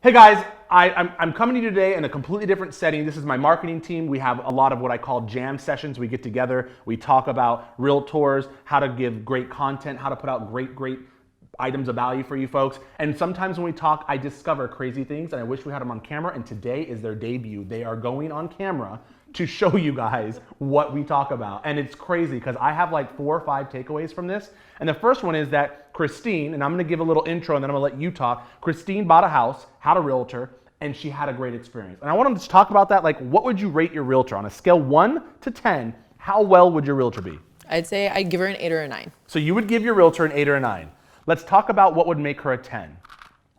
Hey guys, I'm coming to you today in a completely different setting. This is my marketing team. We have a lot of what I call jam sessions. We get together, we talk about realtors, how to give great content, how to put out great items of value for you folks. And sometimes when we talk, I discover crazy things and I wish we had them on camera, and today is their debut. They are going on camera to show you guys what we talk about. And it's crazy because I have like 4 or 5 takeaways from this. And the first one is that Christine, and I'm gonna give a little intro and then I'm gonna let you talk. Christine bought a house, had a realtor, and she had a great experience. And I want to talk about that, like what would you rate your realtor on a scale 1 to 10? How well would your realtor be? I'd say I'd give her an 8 or a 9. So you would give your realtor an 8 or a 9. Let's talk about what would make her a 10.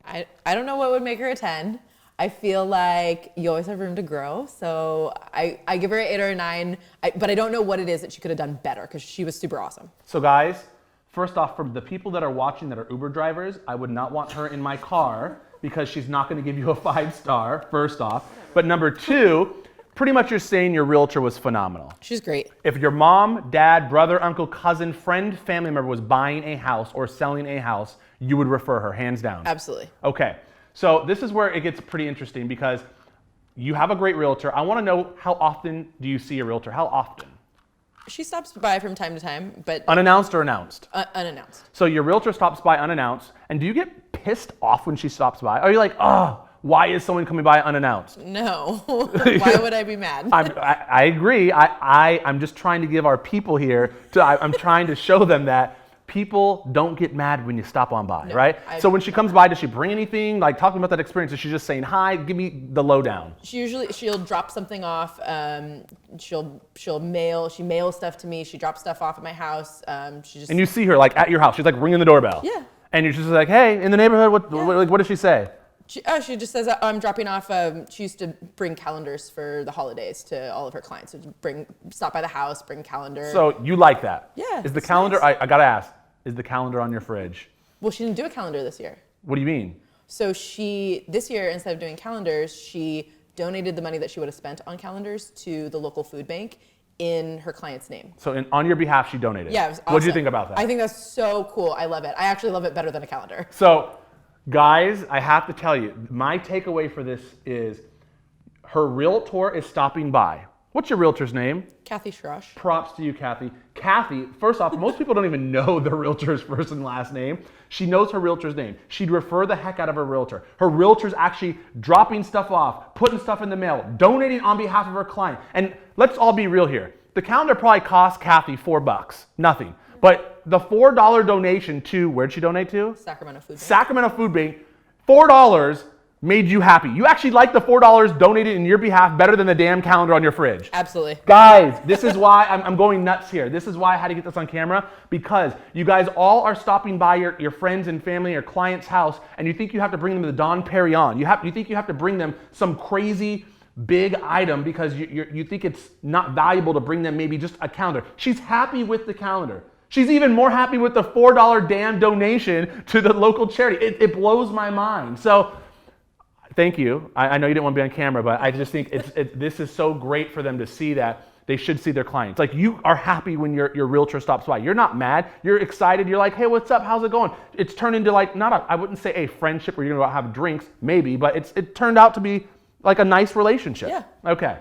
I don't know what would make her a 10. I feel like you always have room to grow. So I give her an 8 or a 9, but I don't know what it is that she could have done better because she was super awesome. So guys, first off, from the people that are watching that are Uber drivers, I would not want her in my car because she's not gonna give you a 5-star, first off. But number 2, pretty much you're saying your realtor was phenomenal. She's great. If your mom, dad, brother, uncle, cousin, friend, family member was buying a house or selling a house, you would refer her, hands down. Absolutely. Okay, so this is where it gets pretty interesting because you have a great realtor. I wanna know, how often do you see a realtor? How often? She stops by from time to time, but Unannounced or announced? Unannounced. So your realtor stops by unannounced, and do you get pissed off when she stops by? Are you like, oh, why is someone coming by unannounced? No. Why would I be mad? I agree. I'm just trying to give our people here, I'm trying to show them that people don't get mad when you stop on by, right? So when she comes by, does she bring anything? Like, talking about that experience, is she just saying, hi, give me the lowdown? She'll drop something off. She mails stuff to me. She drops stuff off at my house. And you see her like at your house. She's like ringing the doorbell. Yeah. And you're just like, hey, in the neighborhood, what does she say? She just says, I'm dropping off. She used to bring calendars for the holidays to all of her clients. So stop by the house, bring calendar. So you like that? Yeah. Is the calendar, nice. I gotta ask, is the calendar on your fridge? Well, she didn't do a calendar this year. What do you mean? So this year, instead of doing calendars, she donated the money that she would have spent on calendars to the local food bank in her client's name. So on your behalf, she donated? Yeah, it was awesome. What do you think about that? I think that's so cool. I love it. I actually love it better than a calendar. So, guys, I have to tell you, my takeaway for this is her realtor is stopping by. What's your realtor's name? Kathy Schrosh. Props to you, Kathy. Kathy, first off, most people don't even know the realtor's first and last name. She knows her realtor's name. She'd refer the heck out of her realtor. Her realtor's actually dropping stuff off, putting stuff in the mail, donating on behalf of her client. And let's all be real here. The calendar probably cost Kathy $4, nothing. But the $4 donation to, where'd she donate to? Sacramento Food Bank. Sacramento Food Bank, $4 made you happy. You actually like the $4 donated in your behalf better than the damn calendar on your fridge. Absolutely. Guys, this is why I'm going nuts here. This is why I had to get this on camera, because you guys all are stopping by your friends and family or client's house, and you think you have to bring them the Dom Perignon. You think you have to bring them some crazy big item because you think it's not valuable to bring them maybe just a calendar. She's happy with the calendar. She's even more happy with the $4 damn donation to the local charity. It blows my mind. So thank you. I know you didn't want to be on camera, but I just think this is so great for them to see that they should see their clients. Like, you are happy when your realtor stops by. You're not mad. You're excited. You're like, hey, what's up? How's it going? It's turned into like, I wouldn't say a friendship where you're going to go out have drinks, maybe, but it turned out to be like a nice relationship. Yeah. Okay.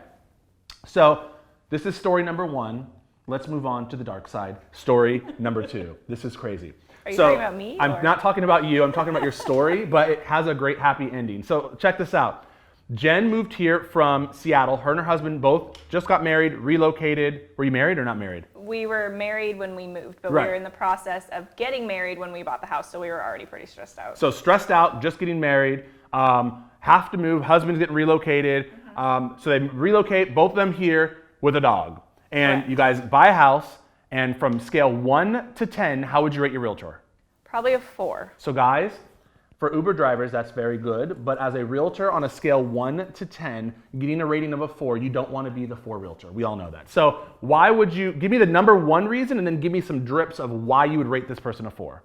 So this is story number 1. Let's move on to the dark side. Story number 2. This is crazy. Are you talking about me? I'm not talking about you. I'm talking about your story, but it has a great happy ending. So check this out. Jen moved here from Seattle. Her and her husband both just got married, relocated. Were you married or not married? We were married when we moved, but Right. we were in the process of getting married when we bought the house, so we were already pretty stressed out. So stressed out, just getting married, have to move, husband's getting relocated. So they relocate, both of them here with a dog. And Correct. you guys buy a house, and from scale 1 to 10, how would you rate your realtor? Probably a 4. So guys, for Uber drivers, that's very good. But as a realtor on a scale 1 to 10, getting a rating of a 4, you don't want to be the 4 realtor. We all know that. So why would you, give me the number 1 reason and then give me some drips of why you would rate this person a 4.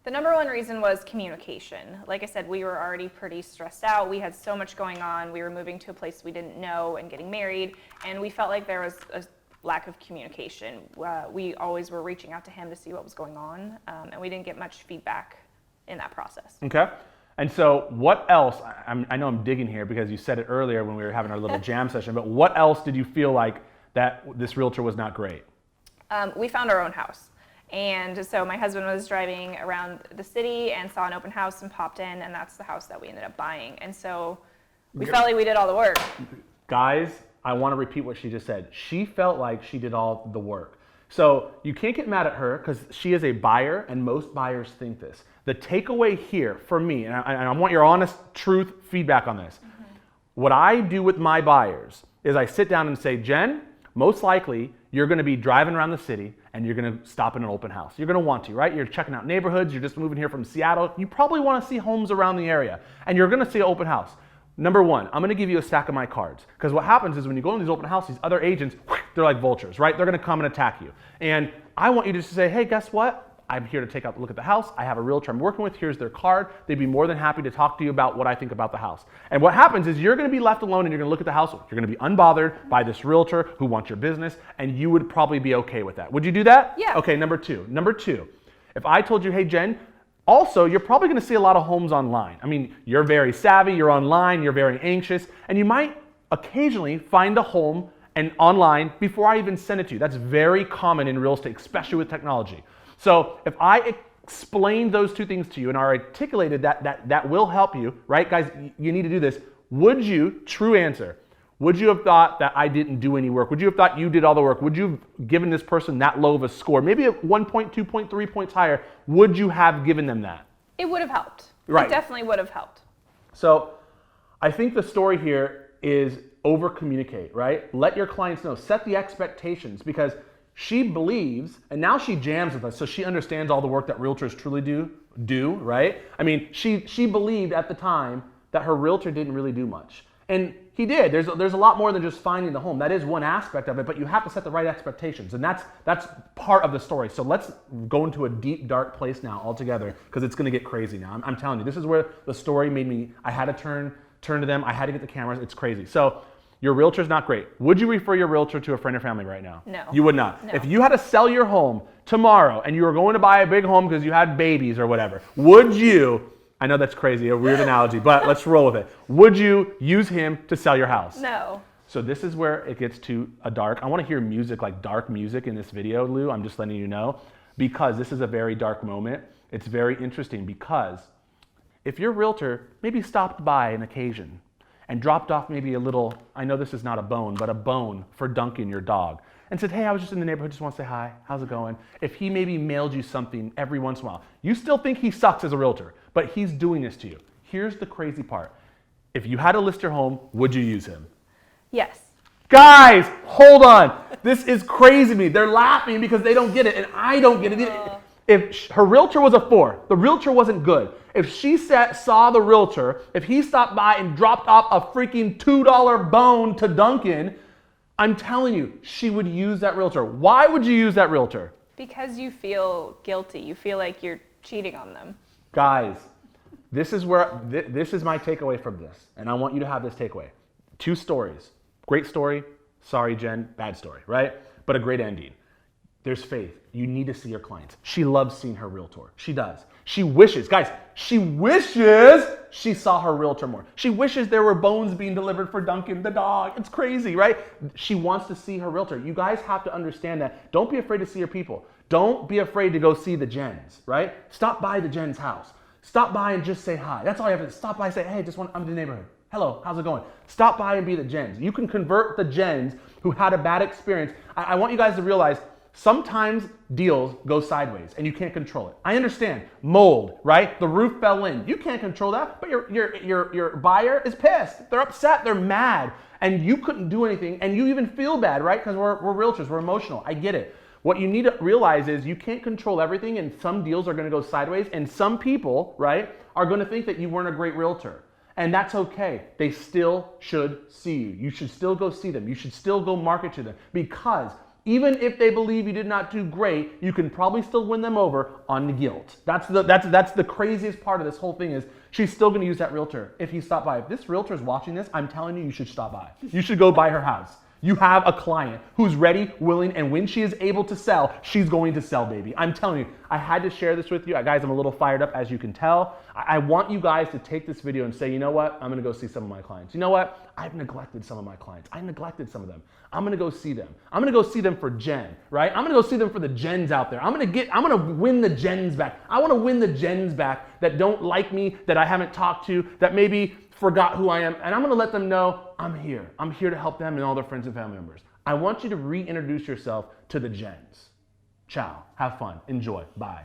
The number 1 reason was communication. Like I said, we were already pretty stressed out. We had so much going on. We were moving to a place we didn't know and getting married, and we felt like there was a lack of communication. We always were reaching out to him to see what was going on, and we didn't get much feedback in that process. Okay. And so what else, I know I'm digging here because you said it earlier when we were having our little jam session, but what else did you feel like that this realtor was not great? We found our own house. And so my husband was driving around the city and saw an open house and popped in, and that's the house that we ended up buying. And so we felt like we did all the work. Guys, I want to repeat what she just said. She felt like she did all the work. So you can't get mad at her because she is a buyer, and most buyers think this. The takeaway here for me, and I want your honest truth feedback on this. Mm-hmm. What I do with my buyers is I sit down and say, Jen, most likely you're going to be driving around the city and you're going to stop in an open house. You're going to want to, right? You're checking out neighborhoods. You're just moving here from Seattle. You probably want to see homes around the area, and you're going to see an open house. Number one, I'm going to give you a stack of my cards, because what happens is when you go in these open houses, these other agents, they're like vultures, right? They're going to come and attack you. And I want you to just say, hey, guess what? I'm here to take a look at the house. I have a realtor I'm working with. Here's their card. They'd be more than happy to talk to you about what I think about the house. And what happens is you're going to be left alone and you're going to look at the house. You're going to be unbothered by this realtor who wants your business, and you would probably be okay with that. Would you do that? Yeah. Okay, number two, if I told you, hey, Jen, also, you're probably going to see a lot of homes online. I mean, you're very savvy, you're online, you're very anxious, and you might occasionally find a home and online before I even send it to you. That's very common in real estate, especially with technology. So if I explained those two things to you and articulated that will help you, right? Guys, you need to do this. Would you, true answer, would you have thought that I didn't do any work? Would you have thought you did all the work? Would you have given this person that low of a score? Maybe at 1 point, 2 point, 3 points higher. Would you have given them that? It would have helped. Right. It definitely would have helped. So I think the story here is over communicate, right? Let your clients know, set the expectations, because she believes, and now she jams with us, so she understands all the work that realtors truly do, right? I mean, she believed at the time that her realtor didn't really do much. And he did. There's a lot more than just finding the home. That is one aspect of it, but you have to set the right expectations, and that's part of the story. So let's go into a deep, dark place now altogether, because it's going to get crazy now. I'm telling you, this is where the story made me, I had to turn to them. I had to get the cameras. It's crazy. So your realtor's not great. Would you refer your realtor to a friend or family right now? No. You would not. No. If you had to sell your home tomorrow and you were going to buy a big home because you had babies or whatever, would you, I know that's crazy, a weird analogy, but let's roll with it. Would you use him to sell your house? No. So this is where it gets to a dark. I want to hear music, like dark music in this video, Lou. I'm just letting you know, because this is a very dark moment. It's very interesting, because if your realtor maybe stopped by an occasion and dropped off maybe a little, I know this is not a bone, but a bone for Duncan, your dog, and said, hey, I was just in the neighborhood, just want to say hi, how's it going? If he maybe mailed you something every once in a while, you still think he sucks as a realtor, but he's doing this to you. Here's the crazy part. If you had to list your home, would you use him? Yes. Guys, hold on. This is crazy to me. They're laughing because they don't get it, and I don't get it. If her realtor was a 4, the realtor wasn't good. If she saw the realtor, if he stopped by and dropped off a freaking $2 bone to Duncan, I'm telling you, she would use that realtor. Why would you use that realtor? Because you feel guilty. You feel like you're cheating on them. Guys, this is where this is my takeaway from this, and I want you to have this takeaway. 2 stories. Great story. Sorry, Jen. Bad story, right? But a great ending. There's faith. You need to see your clients. She loves seeing her realtor. She does. She wishes, guys, she wishes she saw her realtor more. She wishes there were bones being delivered for Duncan, the dog. It's crazy, right? She wants to see her realtor. You guys have to understand that. Don't be afraid to see your people. Don't be afraid to go see the Jens, right? Stop by the Jens' house. Stop by and just say hi. That's all you have to do. Stop by and say, hey, I'm in the neighborhood. Hello, how's it going? Stop by and be the Jens. You can convert the Jens who had a bad experience. I want you guys to realize sometimes deals go sideways and you can't control it. I understand. Mold, right? The roof fell in. You can't control that, but your buyer is pissed. They're upset. They're mad. And you couldn't do anything, and you even feel bad, right? Because we're realtors. We're emotional. I get it. What you need to realize is you can't control everything, and some deals are going to go sideways, and some people, right, are going to think that you weren't a great realtor. And that's okay. They still should see you. You should still go see them. You should still go market to them, because even if they believe you did not do great, you can probably still win them over on guilt. That's the craziest part of this whole thing, is she's still going to use that realtor if he stopped by. If this realtor is watching this, I'm telling you, you should stop by. You should go by her house. You have a client who's ready, willing, and when she is able to sell, she's going to sell, baby. I'm telling you, I had to share this with you. Guys, I'm a little fired up, as you can tell. I want you guys to take this video and say, you know what? I'm gonna go see some of my clients. You know what? I've neglected some of my clients. I neglected some of them. I'm gonna go see them. I'm gonna go see them for Jen, right? I'm gonna go see them for the Jens out there. I'm gonna win the Jens back. I wanna win the Jens back that don't like me, that I haven't talked to, that maybe forgot who I am, and I'm gonna let them know I'm here. I'm here to help them and all their friends and family members. I want you to reintroduce yourself to the Jens. Ciao. Have fun. Enjoy. Bye.